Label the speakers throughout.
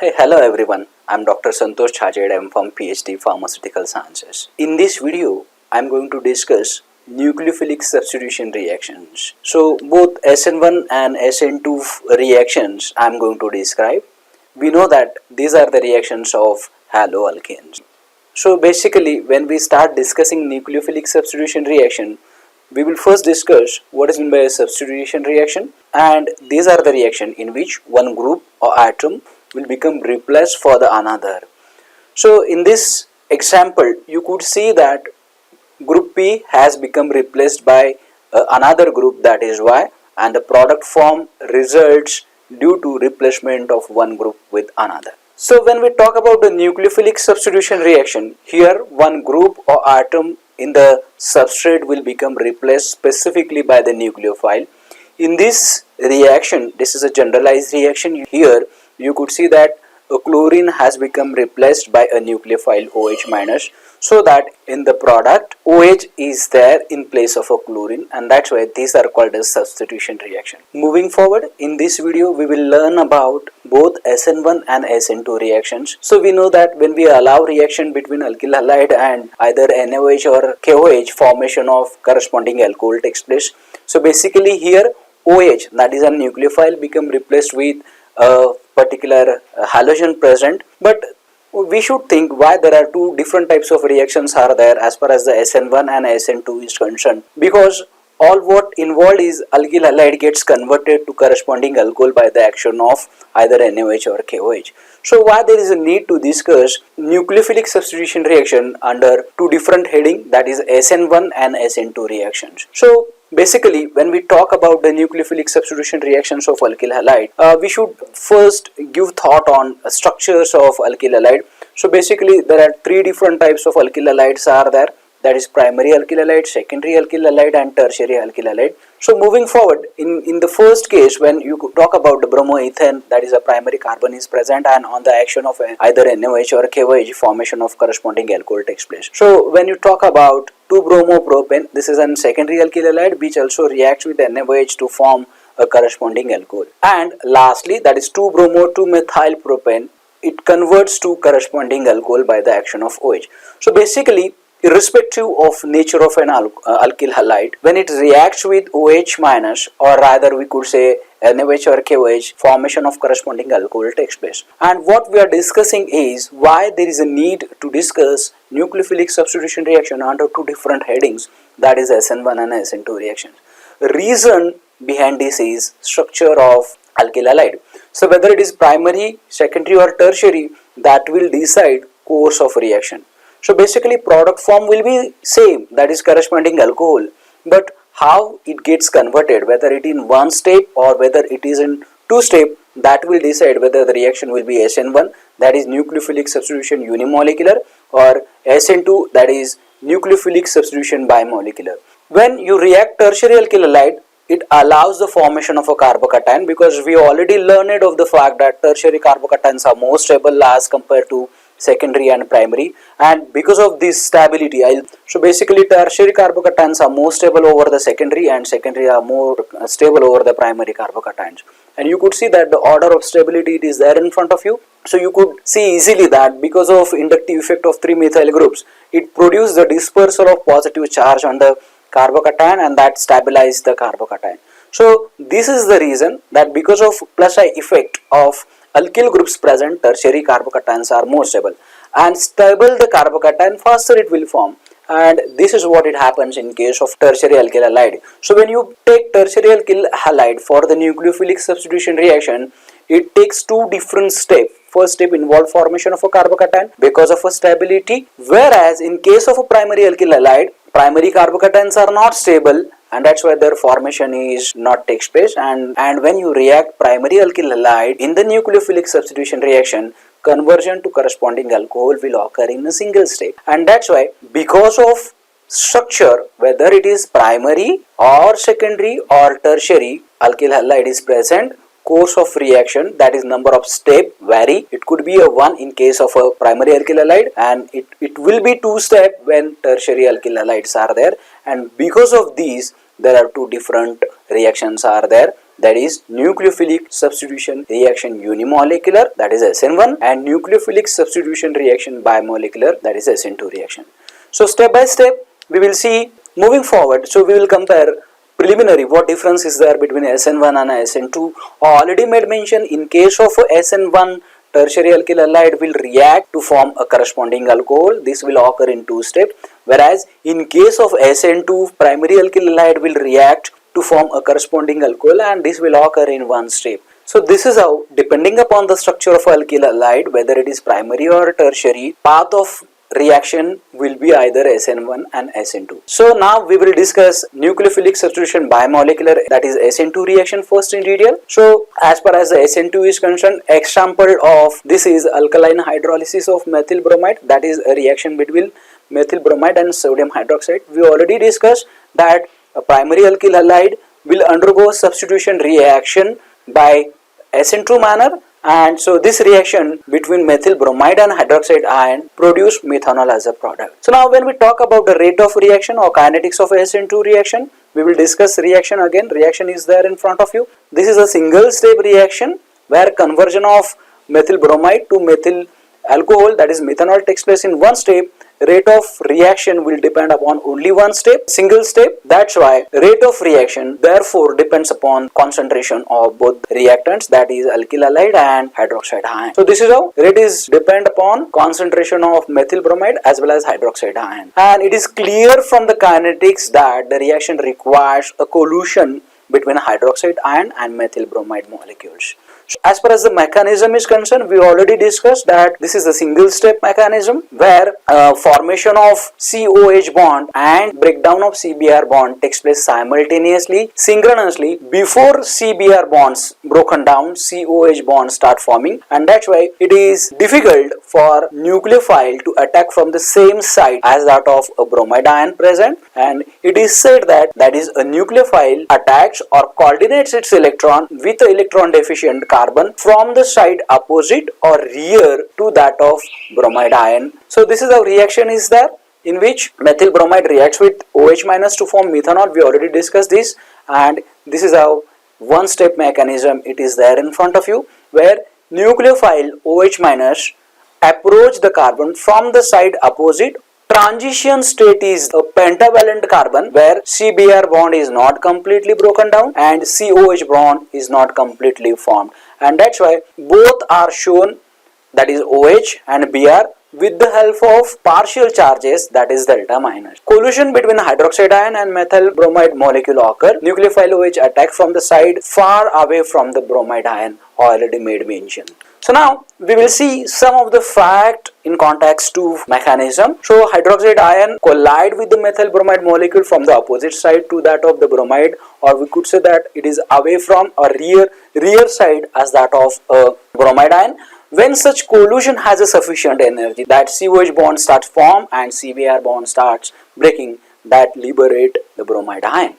Speaker 1: Hey, hello everyone. I'm Dr. Santosh Chajed. I'm from PhD Pharmaceutical Sciences. In this video, I'm going to discuss nucleophilic substitution reactions. So both SN1 and SN2 reactions I'm going to describe. We know that these are the reactions of haloalkanes. So basically, when we start discussing nucleophilic substitution reaction, we will first discuss what is meant by a substitution reaction, and these are the reaction in which one group or atom will become replaced for the another. So in this example, you could see that group P has become replaced by another group, that is Y, and the product form results due to replacement of one group with another. So when we talk about the nucleophilic substitution reaction, here one group or atom in the substrate will become replaced specifically by the nucleophile. In this reaction, this is a generalized reaction. Here you could see that a chlorine has become replaced by a nucleophile OH minus, so that in the product OH is there in place of a chlorine, and that's why these are called as substitution reaction. Moving forward, in this video we will learn about both SN1 and SN2 reactions. So we know that when we allow reaction between alkyl halide and either NaOH or KOH, formation of corresponding alcohol takes place. So basically here OH, that is a nucleophile, become replaced with a particular halogen present, but we should think why there are two different types of reactions are there as far as the SN1 and SN2 is concerned, because all what involved is alkyl halide gets converted to corresponding alcohol by the action of either NaOH or KOH. So why there is a need to discuss nucleophilic substitution reaction under two different heading, that is SN1 and SN2 reactions. So basically, when we talk about the nucleophilic substitution reactions of alkyl halide, we should first give thought on structures of alkyl halide. So basically, there are three different types of alkyl halides are there. That is primary alkyl halide, secondary alkyl halide, and tertiary alkyl halide. So moving forward, in the first case, when you talk about the bromoethane, that is a primary carbon is present, and on the action of either NaOH or KOH, formation of corresponding alcohol takes place. So when you talk about 2-bromopropane, this is a secondary alkyl halide which also reacts with NaOH to form a corresponding alcohol. And lastly, that is 2-bromo-2-methylpropane, it converts to corresponding alcohol by the action of OH. So basically, irrespective of nature of an alkyl halide, when it reacts with OH minus, or rather we could say NaOH or KOH, formation of corresponding alcohol takes place. And what we are discussing is why there is a need to discuss nucleophilic substitution reaction under two different headings, that is SN1 and SN2 reactions. Reason behind this is structure of alkyl halide. So whether it is primary, secondary or tertiary, that will decide course of reaction. So basically product form will be same, that is corresponding alcohol, but how it gets converted, whether it in one step or whether it is in two step, that will decide whether the reaction will be SN1, that is nucleophilic substitution unimolecular, or SN2, that is nucleophilic substitution bimolecular. When you react tertiary alkyl halide, it allows the formation of a carbocation, because we already learned of the fact that tertiary carbocations are more stable as compared to secondary and primary, and because of this stability, so basically tertiary carbocations are more stable over the secondary, and secondary are more stable over the primary carbocations. And you could see that the order of stability, it is there in front of you. So you could see easily that because of inductive effect of 3 methyl groups, it produces the dispersal of positive charge on the carbocation, and that stabilizes the carbocation. So this is the reason that because of plus I effect of alkyl groups present, tertiary carbocations are more stable, and stable the carbocation, faster it will form. And this is what it happens in case of tertiary alkyl halide. So when you take tertiary alkyl halide for the nucleophilic substitution reaction, it takes two different steps. First step involves formation of a carbocation because of a stability, whereas in case of a primary alkyl halide, primary carbocations are not stable, and that's why their formation is not takes place. And when you react primary alkyl halide in the nucleophilic substitution reaction, conversion to corresponding alcohol will occur in a single step. And that's why because of structure, whether it is primary or secondary or tertiary alkyl halide is present, course of reaction, that is number of step, vary. It could be a 1 in case of a primary alkyl halide, and it will be 2 step when tertiary alkyl halides are there. And because of these, there are two different reactions are there, that is nucleophilic substitution reaction unimolecular, that is SN1, and nucleophilic substitution reaction bimolecular, that is SN2 reaction. So step by step we will see moving forward. So we will compare preliminary what difference is there between SN1 and SN2. Already made mention, in case of SN1, tertiary alkyl halide will react to form a corresponding alcohol. This will occur in two steps, whereas in case of SN2, primary alkyl halide will react to form a corresponding alcohol, and this will occur in one step. So this is how, depending upon the structure of alkyl halide, whether it is primary or tertiary, path of reaction will be either SN1 and SN2. So now we will discuss nucleophilic substitution bimolecular, that is SN2 reaction first in detail. So as far as the SN2 is concerned, example of this is alkaline hydrolysis of methyl bromide, that is a reaction between methyl bromide and sodium hydroxide. We already discussed that a primary alkyl halide will undergo substitution reaction by SN2 manner, and so this reaction between methyl bromide and hydroxide ion produce methanol as a product. So now when we talk about the rate of reaction or kinetics of SN2 reaction, we will discuss reaction again. Reaction is there in front of you. This is a single step reaction where conversion of methyl bromide to methyl alcohol, that is methanol, takes place in one step. Rate of reaction will depend upon only one step, single step. That's why rate of reaction therefore depends upon concentration of both reactants, that is alkyl halide and hydroxide ion. So this is how rate is depend upon concentration of methyl bromide as well as hydroxide ion. And it is clear from the kinetics that the reaction requires a collision between hydroxide ion and methyl bromide molecules. As far as the mechanism is concerned, we already discussed that this is a single step mechanism where formation of COH bond and breakdown of CBr bond takes place simultaneously, synchronously. Before CBr bonds broken down, COH bonds start forming, and that's why it is difficult for nucleophile to attack from the same side as that of a bromide ion present, and it is said that a nucleophile attacks or coordinates its electron with an electron deficient carbon from the side opposite or rear to that of bromide ion. So this is how reaction is there, in which methyl bromide reacts with OH minus to form methanol. We already discussed this, and this is how one step mechanism it is there in front of you, where nucleophile OH minus approach the carbon from the side opposite. Transition state is a pentavalent carbon where CBr bond is not completely broken down and COH bond is not completely formed, and that's why both are shown, that is OH and Br, with the help of partial charges, that is delta minus. Collision between hydroxide ion and methyl bromide molecule occur. Nucleophile OH attack from the side far away from the bromide ion, already made mention. So now we will see some of the fact in context to mechanism. So hydroxide ion collide with the methyl bromide molecule from the opposite side to that of the bromide, or we could say that it is away from or rear side as that of a bromide ion. When such collision has a sufficient energy, that COH bond starts form and CBr bond starts breaking, that liberate the bromide ion.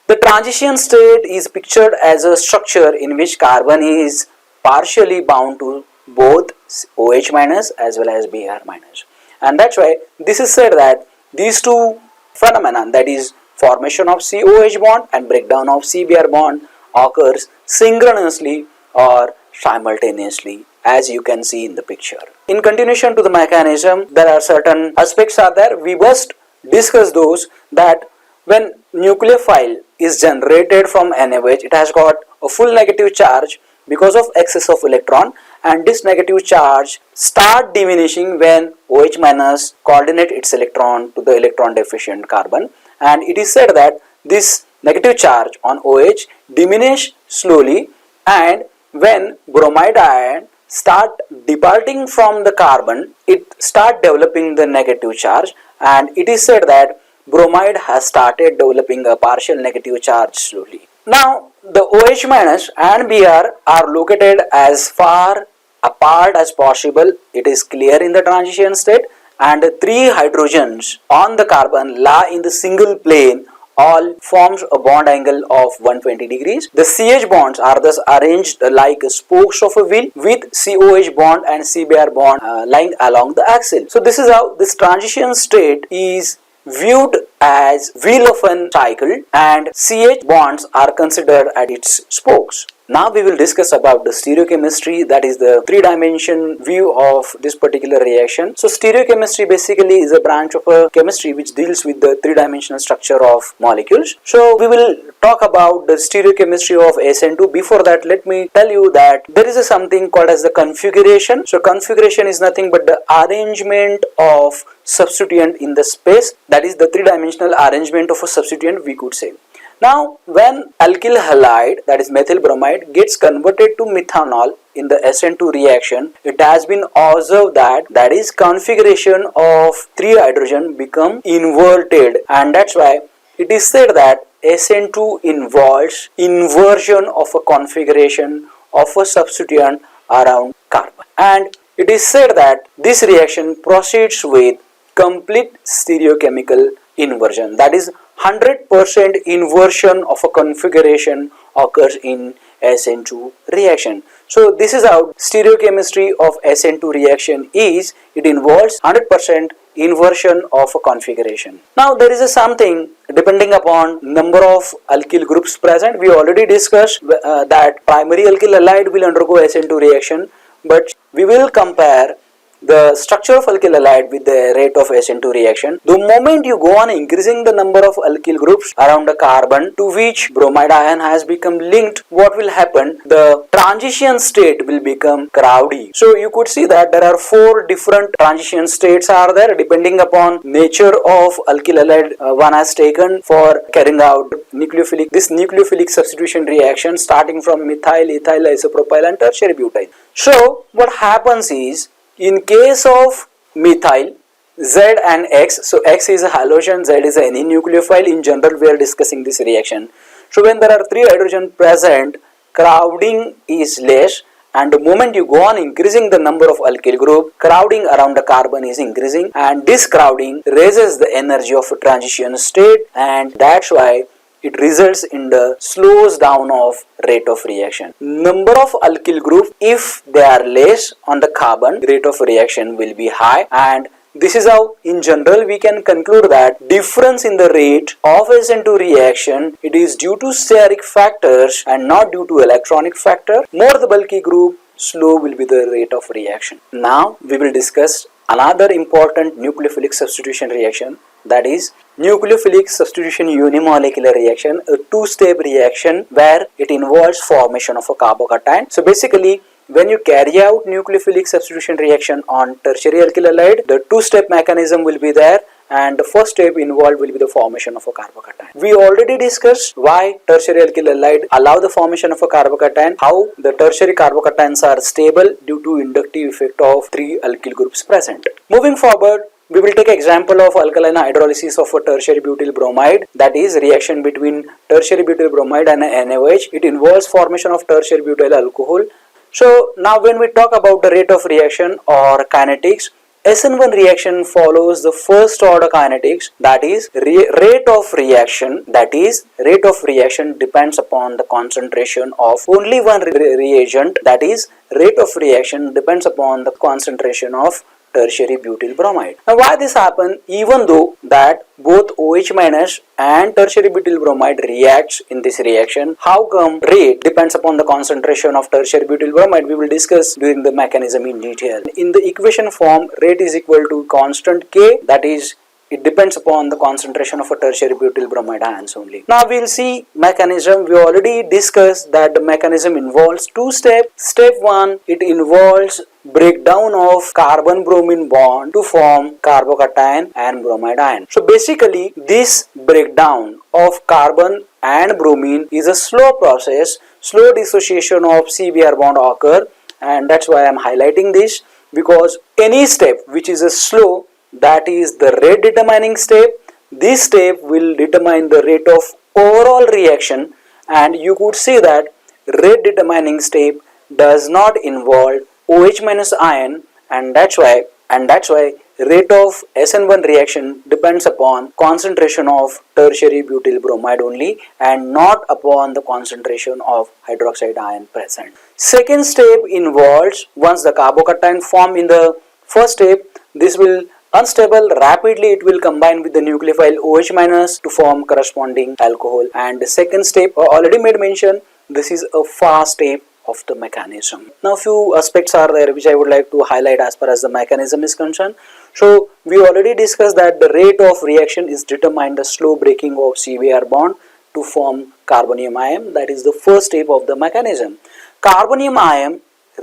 Speaker 1: The transition state is pictured as a structure in which carbon is partially bound to both OH minus as well as Br minus, and that's why this is said that these two phenomena, that is formation of COH bond and breakdown of CBr bond, occurs synchronously or simultaneously, as you can see in the picture. In continuation to the mechanism, there are certain aspects are there. We must discuss those, that when nucleophile is generated from NaOH, it has got a full negative charge because of excess of electron, and this negative charge start diminishing when OH minus coordinate its electron to the electron deficient carbon, and it is said that this negative charge on OH diminish slowly, and when bromide ion start departing from the carbon, it start developing the negative charge, and it is said that bromide has started developing a partial negative charge slowly. Now the OH minus and Br are located as far apart as possible. It is clear in the transition state, and the three hydrogens on the carbon lie in the single plane, all forms a bond angle of 120 degrees. The CH bonds are thus arranged like spokes of a wheel, with COH bond and CBr bond lying along the axle. So this is how this transition state is viewed as wheel of an cycle and CH bonds are considered at its spokes. Now we will discuss about the stereochemistry, that is the three-dimension view of this particular reaction. So stereochemistry basically is a branch of a chemistry which deals with the three-dimensional structure of molecules. So we will talk about the stereochemistry of SN2. Before that, let me tell you that there is something called as the configuration. So configuration is nothing but the arrangement of substituent in the space, that is the three-dimensional arrangement of a substituent, we could say. Now, when alkyl halide, that is methyl bromide, gets converted to methanol in the SN2 reaction, it has been observed that is configuration of three hydrogen become inverted, and that's why it is said that SN2 involves inversion of a configuration of a substituent around carbon, and it is said that this reaction proceeds with complete stereochemical inversion, that is 100% inversion of a configuration occurs in SN2 reaction. So this is how stereochemistry of SN2 reaction is. It involves 100% inversion of a configuration. Now there is something depending upon number of alkyl groups present. We already discussed that primary alkyl halide will undergo SN2 reaction, but we will compare the structure of alkyl halide with the rate of SN2 reaction. The moment you go on increasing the number of alkyl groups around a carbon to which bromide ion has become linked, what will happen? The transition state will become cloudy. So you could see that there are 4 different transition states are there depending upon nature of alkyl halide one has taken for carrying out this nucleophilic substitution reaction starting from methyl, ethyl, isopropyl and tertiary butyl. So what happens is, in case of methyl, Z and X, so X is a halogen, Z is any nucleophile. In general, we are discussing this reaction. So when there are 3 hydrogen present, crowding is less, and the moment you go on increasing the number of alkyl group, crowding around the carbon is increasing, and this crowding raises the energy of a transition state, and that's why it results in the slows down of rate of reaction. Number of alkyl group, if they are less on the carbon, rate of reaction will be high, and this is how in general we can conclude that difference in the rate of SN2 reaction, it is due to steric factors and not due to electronic factor. More the bulky group, slow will be the rate of reaction. Now we will discuss another important nucleophilic substitution reaction, that is nucleophilic substitution unimolecular reaction, a 2-step reaction where it involves formation of a carbocation. So basically, when you carry out nucleophilic substitution reaction on tertiary alkyl halide, the 2-step mechanism will be there, and the first step involved will be the formation of a carbocation. We already discussed why tertiary alkyl halide allow the formation of a carbocation, how the tertiary carbocations are stable due to inductive effect of 3 alkyl groups present. Moving forward, we will take example of alkaline hydrolysis of a tertiary butyl bromide, that is reaction between tertiary butyl bromide and NaOH. It involves formation of tertiary butyl alcohol. So now when we talk about the rate of reaction or kinetics, SN1 reaction follows the first order kinetics, that is rate of reaction. That is rate of reaction depends upon the concentration of only one reagent, that is rate of reaction depends upon the concentration of tertiary butyl bromide. Now why this happen? Even though that both OH minus and tertiary butyl bromide reacts in this reaction, how come rate depends upon the concentration of tertiary butyl bromide? We will discuss during the mechanism in detail. In the equation form, rate is equal to constant K, that is it depends upon the concentration of a tertiary butyl bromide ions only. Now we will see mechanism. We already discussed that the mechanism involves 2 steps. Step 1, it involves breakdown of carbon bromine bond to form carbocation and bromide ion. So basically this breakdown of carbon and bromine is a slow process. Slow dissociation of CBr bond occur, and that's why I am highlighting this, because any step which is a slow, that is the rate determining step. This step will determine the rate of overall reaction, and you could see that rate determining step does not involve OH minus ion, and that's why rate of SN1 reaction depends upon concentration of tertiary butyl bromide only and not upon the concentration of hydroxide ion present. Second step involves, once the carbocation form in the first step, this will unstable, rapidly it will combine with the nucleophile OH minus to form corresponding alcohol. And the second step already made mention, this is a fast step of the mechanism. Now few aspects are there which I would like to highlight as far as the mechanism is concerned. So we already discussed that the rate of reaction is determined the slow breaking of CBr bond to form carbonium ion. That is the first step of the mechanism. Carbonium ion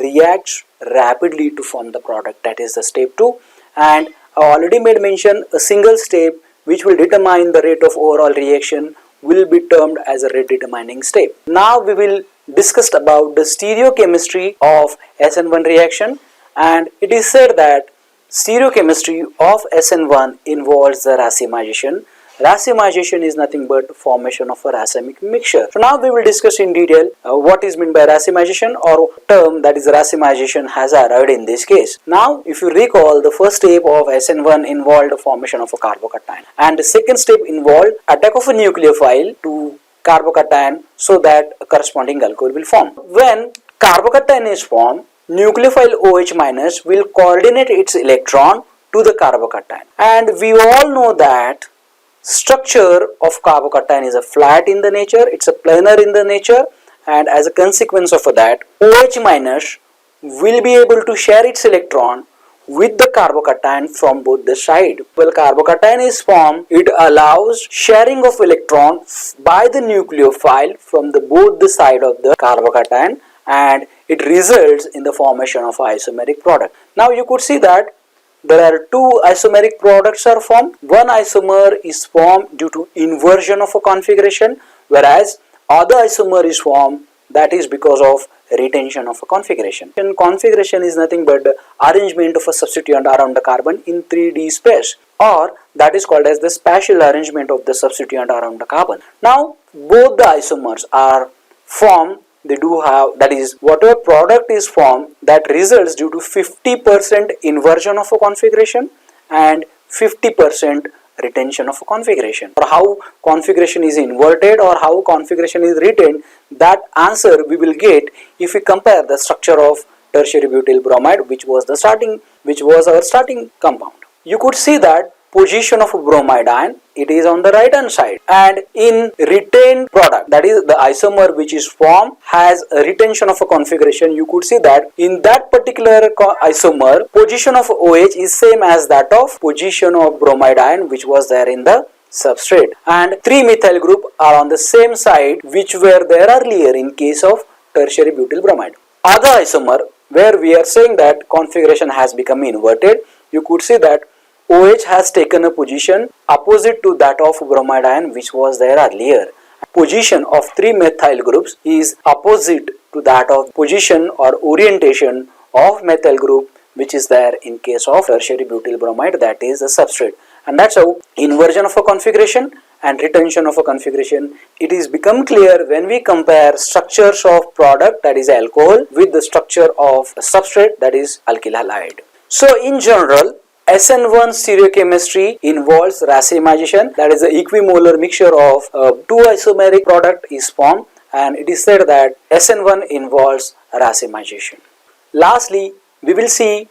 Speaker 1: reacts rapidly to form the product, that is the step 2, and I already made mention a single step which will determine the rate of overall reaction will be termed as a rate determining step. Now we will discuss about the stereochemistry of SN1 reaction, and it is said that stereochemistry of SN1 involves the racemization. Racemization is nothing but formation of a racemic mixture. So now we will discuss in detail what is meant by racemization, or term that is racemization has arrived in this case. Now if you recall, the first step of SN1 involved the formation of a carbocation, and the second step involved attack of a nucleophile to carbocation so that a corresponding alcohol will form. When carbocation is formed, nucleophile OH minus will coordinate its electron to the carbocation, and we all know that structure of carbocation is a flat in the nature, it's a planar in the nature, and as a consequence of that, OH minus will be able to share its electron with the carbocation from both the sides. When carbocation is formed, it allows sharing of electron by the nucleophile from the both the side of the carbocation, and it results in the formation of isomeric product. Now you could see that there are two isomeric products are formed. One isomer is formed due to inversion of a configuration, whereas other isomer is formed that is because of retention of a configuration. And configuration is nothing but the arrangement of a substituent around the carbon in 3D space, or that is called as the spatial arrangement of the substituent around the carbon. Now both the isomers are formed, they do have, that is whatever product is formed that results due to 50% inversion of a configuration and 50% retention of a configuration. Or how configuration is inverted or how configuration is retained, that answer we will get if we compare the structure of tertiary butyl bromide, which was our starting compound. You could see that position of a bromide ion, it is on the right hand side, and in retained product, that is the isomer which is formed has a retention of a configuration. You could see that in that particular isomer, position of OH is same as that of position of bromide ion which was there in the substrate, and 3 methyl group are on the same side which were there earlier in case of tertiary butyl bromide. Other isomer where we are saying that configuration has become inverted, you could see that OH has taken a position opposite to that of bromide ion which was there earlier. Position of 3 methyl groups is opposite to that of position or orientation of methyl group which is there in case of tertiary butyl bromide, that is the substrate. And that's how inversion of a configuration and retention of a configuration, it is become clear when we compare structures of product, that is alcohol, with the structure of a substrate, that is alkyl halide. So in general, SN1 stereochemistry involves racemization, that is the equimolar mixture of two isomeric product is formed, and it is said that SN1 involves racemization. Lastly, we will see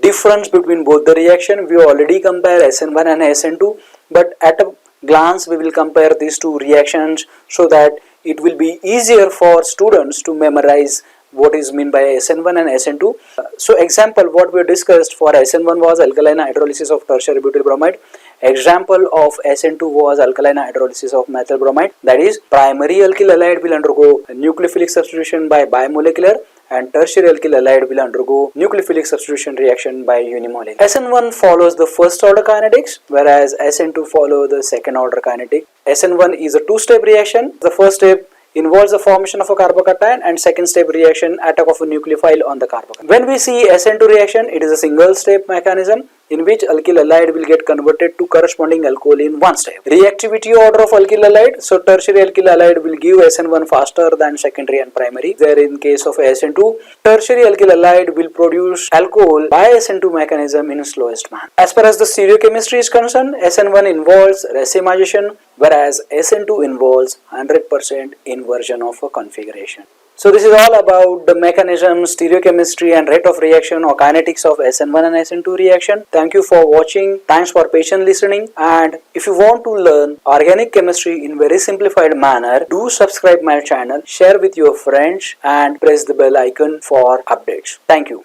Speaker 1: difference between both the reaction. We already compare SN1 and SN2, but at a glance we will compare these two reactions so that it will be easier for students to memorize what is meant by SN1 and SN2. So example, what we discussed for SN1 was alkaline hydrolysis of tertiary butyl bromide. Example of SN2 was alkaline hydrolysis of methyl bromide. That is, primary alkyl halide will undergo nucleophilic substitution by bimolecular, and tertiary alkyl halide will undergo nucleophilic substitution reaction by unimolecular. SN1 follows the first order kinetics, whereas SN2 follow the second order kinetic. SN1 is a two-step reaction. The first step involves the formation of a carbocation, and second step reaction, attack of a nucleophile on the carbocation. When we see SN2 reaction, it is a single step mechanism in which alkyl halide will get converted to corresponding alcohol in one step. Reactivity order of alkyl halide, so tertiary alkyl halide will give SN1 faster than secondary and primary. There in case of SN2, tertiary alkyl halide will produce alcohol by SN2 mechanism in slowest manner. As far as the stereochemistry is concerned, SN1 involves racemization, whereas SN2 involves 100% inversion of a configuration. So this is all about the mechanism, stereochemistry and rate of reaction or kinetics of SN1 and SN2 reaction. Thank you for watching. Thanks for patient listening. And if you want to learn organic chemistry in very simplified manner, do subscribe my channel, share with your friends and press the bell icon for updates. Thank you.